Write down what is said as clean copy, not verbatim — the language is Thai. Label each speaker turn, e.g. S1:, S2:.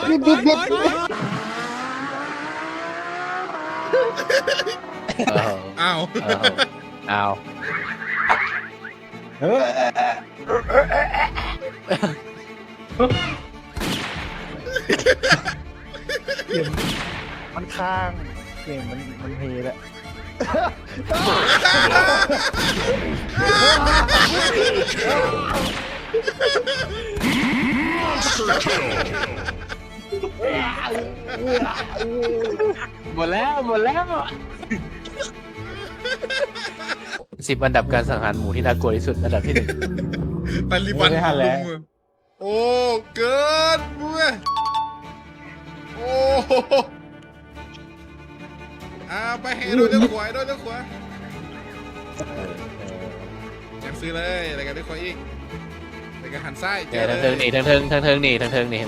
S1: บิดบิดบิด
S2: อ้าว
S3: อ้าว
S1: มันค้างเกมมันเพลแล้ว
S3: หมดแล้ว10 อันดับการสังหารหมูที่น่ากลัวที่สุดอันดับที่ 1
S2: ตาลิบันลุงโอ้เกินมึงโอ้ไปแห่โดนเลือกขวายโดนเลือกขวายังซื้อเลยอะไรกันเลือกขวาอีกอะไรกันหันซ้ายเจ
S3: เนี่ย
S2: อ
S3: ทาง
S2: เล
S3: เทิง
S2: ย
S3: นี่ทางเทิงนี่